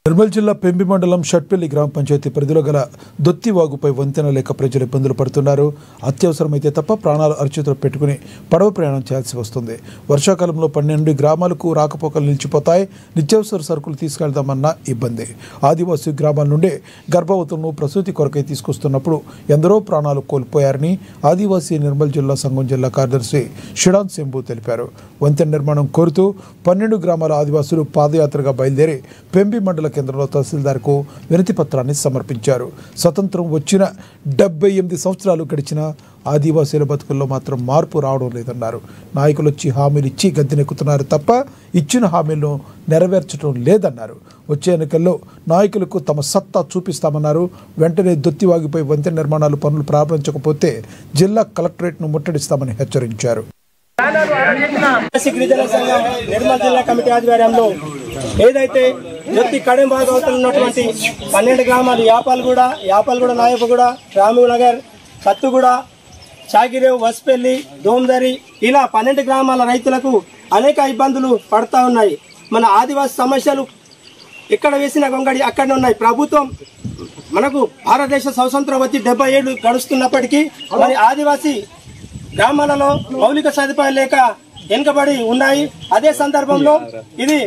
నిర్మల్ జిల్లా పెంబి మండలం షట్పల్లి గ్రామ పంచాయతీ పరిధిలో గల దొత్తివాగుపై వంతెన లేక ప్రజలు ఇబ్బందులు పడుతున్నారు. అత్యవసరమైతే తప్ప ప్రాణాలు అరచేతిలో పెట్టుకుని పడవ ప్రయాణం చేయాల్సి వస్తుంది. వర్షాకాలంలో 12 గ్రామాలకు రాకపోకలు నిలిచిపోతాయి. నిత్యావసర సరుకులు తీసుకెళ్దామన్న ఇబ్బంది. ఆదివాసీ గ్రామాల నుండి గర్భవతులను ప్రసూతి కొరకై తీసుకొస్తున్నప్పుడు ఎందరో ప్రాణాలు కోల్పోయారని ఆదివాసీ నిర్మల్ జిల్లా సంఘం జిల్లా కార్యదర్శి షిడాన్ శంభు తెలిపారు. వంతెన నిర్మాణం కోరుతూ 12 గ్రామాల ఆదివాసులు పాదయాత్రగా బయలుదేరి పెంబి మండల కేంద్రంలో తహసీల్దార్కు వినతి పత్రాన్ని సమర్పించారు. స్వతంత్రం వచ్చిన 78 సంవత్సరాలు గడిచిన ఆదివాసీల బతుకుల్లో మాత్రం మార్పు రావడం లేదన్నారు. నాయకులు వచ్చి హామీలు ఇచ్చి గద్దెనెక్కుతున్నారు తప్ప ఇచ్చిన హామీలను నెరవేర్చడం లేదన్నారు. వచ్చే ఎన్నికల్లో నాయకులకు తమ సత్తా చూపిస్తామన్నారు. వెంటనే దొత్తివాగిపై వంతెన నిర్మాణాలు పనులు ప్రారంభించకపోతే జిల్లా కలెక్టరేట్ను ముట్టడిస్తామని హెచ్చరించారు. నిర్మల్ జిల్లా కమిటీ ఆధ్వర్యంలో ఏదైతే దొత్తి కడెం భాగవతంలో ఉన్నటువంటి 12 గ్రామాలు యాపాలగూడ, నాయపగూడ, రామనగర్, కత్తుగూడ, చాగిరేవ్, వస్పల్లి, దోమదరి ఇలా 12 గ్రామాల రైతులకు అనేక ఇబ్బందులు పడతా ఉన్నాయి. మన ఆదివాసీ సమస్యలు ఎక్కడ వేసిన గొంగడి అక్కడనే ఉన్నాయి. ప్రభుత్వం మనకు భారతదేశ స్వతంత్రం వచ్చి 70 ఏళ్ళు గడుస్తున్నప్పటికీ మరి ఆదివాసీ గ్రామాలలో మౌలిక సదుపాయాలు లేక వెనుకబడి ఉన్నాయి. అదే సందర్భంలో ఇది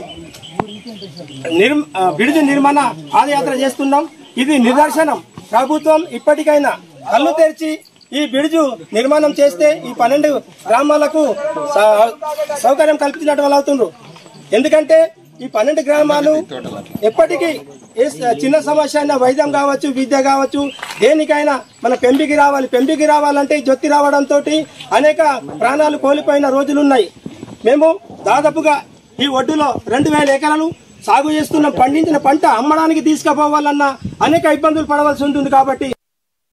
బిడుజు నిర్మాణ పాదయాత్ర చేస్తున్నాం. ఇది నిదర్శనం. ప్రభుత్వం ఇప్పటికైనా కళ్ళు తెరిచి ఈ బిడుజు నిర్మాణం చేస్తే ఈ 12 గ్రామాలకు సౌకర్యం కల్పించినట్టు వాళ్ళు అవుతున్నారు. ఎందుకంటే ఈ 12 గ్రామాలు ఎప్పటికీ చిన్న సమస్య అయినా వైద్యం కావచ్చు, విద్య కావచ్చు, దేనికైనా మన పెంబికి రావాలంటే జొత్తి రావడంతో అనేక ప్రాణాలు కోల్పోయిన రోజులున్నాయి. మేము దాదాపుగా ఈ ఒడ్డులో 2000 ఎకరాలు సాగు చేస్తున్నాం. పండించిన పంట అమ్మడానికి తీసుకుపోవాలన్నా అనేక ఇబ్బందులు పడవలసి ఉంటుంది. కాబట్టి